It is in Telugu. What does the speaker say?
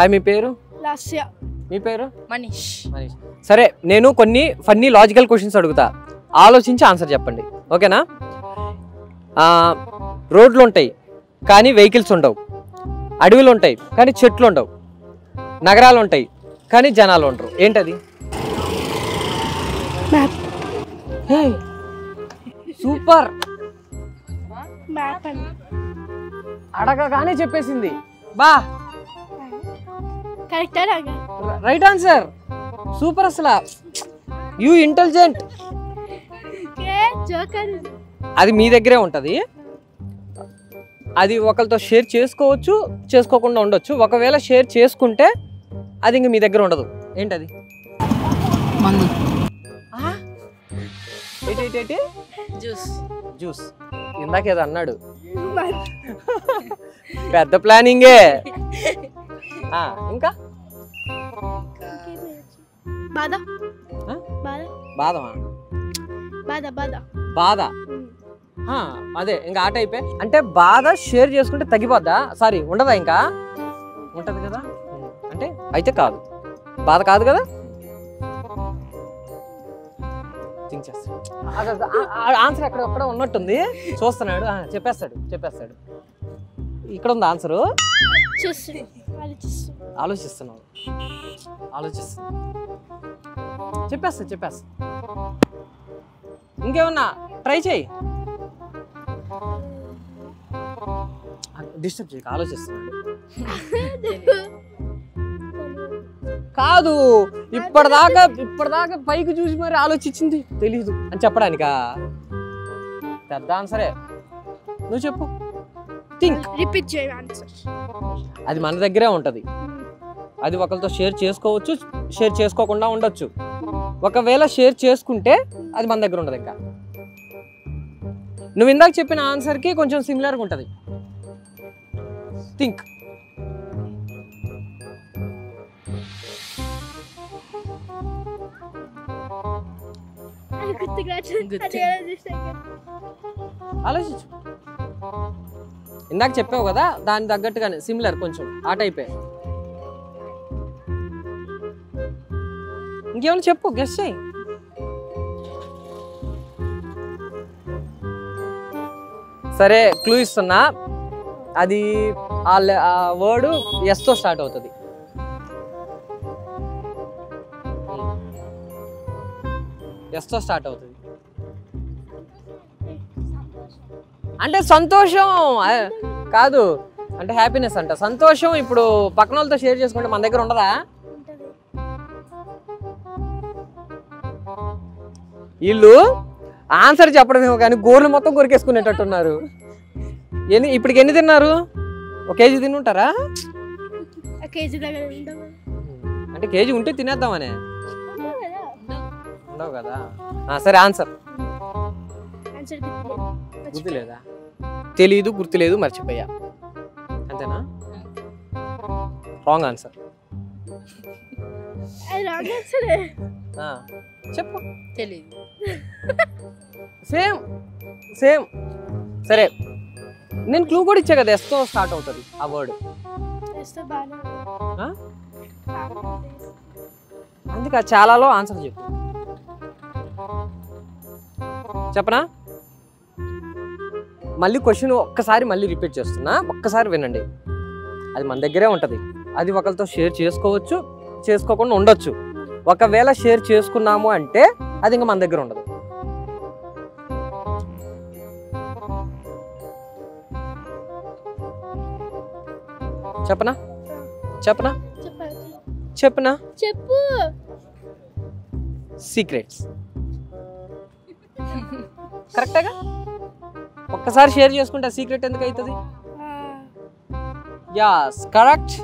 హాయ్, మీ పేరు? లాస్య. మీ పేరు? మనీష్. సరే, నేను కొన్ని ఫన్నీ లాజికల్ క్వశ్చన్స్ అడుగుతా, ఆలోచించి ఆన్సర్ చెప్పండి, ఓకేనా? రోడ్లు ఉంటాయి కానీ వెహికల్స్ ఉండవు, అడవులు ఉంటాయి కానీ చెట్లు ఉండవు, నగరాలు ఉంటాయి కానీ జనాలు ఉండరు, ఏంటది? సూపర్, అడగగానే చెప్పేసింది. బా, రైట్ ఆన్సర్. సూపర్, అసలు యూ ఇంటెలిజెంట్. అది మీ దగ్గరే ఉంటుంది, అది ఒకరితో షేర్ చేసుకోవచ్చు, చేసుకోకుండా ఉండొచ్చు. ఒకవేళ షేర్ చేసుకుంటే అది ఇంక మీ దగ్గర ఉండదు, ఏంటది? జ్యూస్. ఇందాకేదో అన్నాడు, పెద్ద ప్లానింగే. ఇంకా బాధ, అదే ఇంకా ఆట అయిపోయి. అంటే బాధ షేర్ చేసుకుంటే తగ్గిపోద్దా? సారీ, ఉండదా? ఇంకా ఉంటది కదా, అంటే అయితే కాదు, బాధ కాదు కదా. ఆన్సర్ ఎక్కడ ఉన్నట్టుంది, చూస్తున్నాడు, చెప్పేస్తాడు. ఇక్కడ ఉంది ఆన్సరు. ఆలోచిస్తున్నావు, చెప్పేస్తా. ఇంకేమన్నా ట్రై చేయి, డిస్టర్బ్ చేయక, ఆలోచిస్తున్నాడు. కాదు, ఇప్పటిదాకా పైకి చూసి మరి ఆలోచించింది తెలీదు అని చెప్పడానికా? పెద్ద ఆన్సరే, నువ్వు చెప్పు. థింక్. రిపీట్ చేయి ఆన్సర్. అది మన దగ్గరే ఉంటది, అది ఒకరితో షేర్ చేసుకోవచ్చు, షేర్ చేసుకోకుండా ఉండొచ్చు. ఒకవేళ షేర్ చేసుకుంటే అది మన దగ్గర ఉండదు. ఇంకా నువ్వు ఇందాక చెప్పిన ఆన్సర్కి కొంచెం సిమిలర్గా ఉంటుంది. థింక్. ఆలోచించు. ఇందాక చెప్పావు కదా, దాని తగ్గట్టుగానే సిమిలర్, కొంచెం ఆ టైపే. ఇంకేమైనా చెప్పు, గెస్ చేయి. సరే, క్లూ ఇస్తున్నా. అది ఆ వర్డ్ ఎస్తో స్టార్ట్ అవుతుంది. ఎస్తో స్టార్ట్ అవుతుంది అంటే సంతోషం కాదు, అంటే హ్యాపీనెస్ అంట. సంతోషం ఇప్పుడు పక్కన వాళ్ళతో షేర్ చేసుకుంటే మన దగ్గర ఉండదా? వీళ్ళు ఆన్సర్ చెప్పడమేమో కానీ గోర్లు మొత్తం కొరికేసుకునేటట్టున్నారు. ఇప్పటికి ఎన్ని తిన్నారు? 1 కేజీ తిని ఉంటారా? అంటే కేజీ ఉంటే తినేద్దామనే ఉండవు కదా. సరే, ఆన్సర్ గుర్తులేదా? తెలీదు, గుర్తులేదు, మర్చిపోయా, అంతేనా? Wrong answer. చెప్పు. తెలీదు. సేమ్. సరే, నేను క్లూ కూడా ఇచ్చా కదా, ఎస్తో స్టార్ట్ అవుతుంది ఆ వర్డ్. అందుకే చాలాలో ఆన్సర్ చెప్పనా? మళ్ళీ క్వశ్చన్ ఒక్కసారి మళ్ళీ రిపీట్ చేస్తున్నా, ఒక్కసారి వినండి. అది మన దగ్గరే ఉంటుంది, అది ఒకరితో షేర్ చేసుకోవచ్చు, చేసుకోకుండా ఉండొచ్చు. ఒకవేళ షేర్ చేసుకున్నాము అంటే అది ఇంకా మన దగ్గర ఉండదు. చెప్పనా? చెప్పు. సీక్రెట్స్. కరెక్టేగా? ఒక్కసారి షేర్ చేసుకుంటే సీక్రెట్ ఎందుకు అవుతుంది? Yes, correct.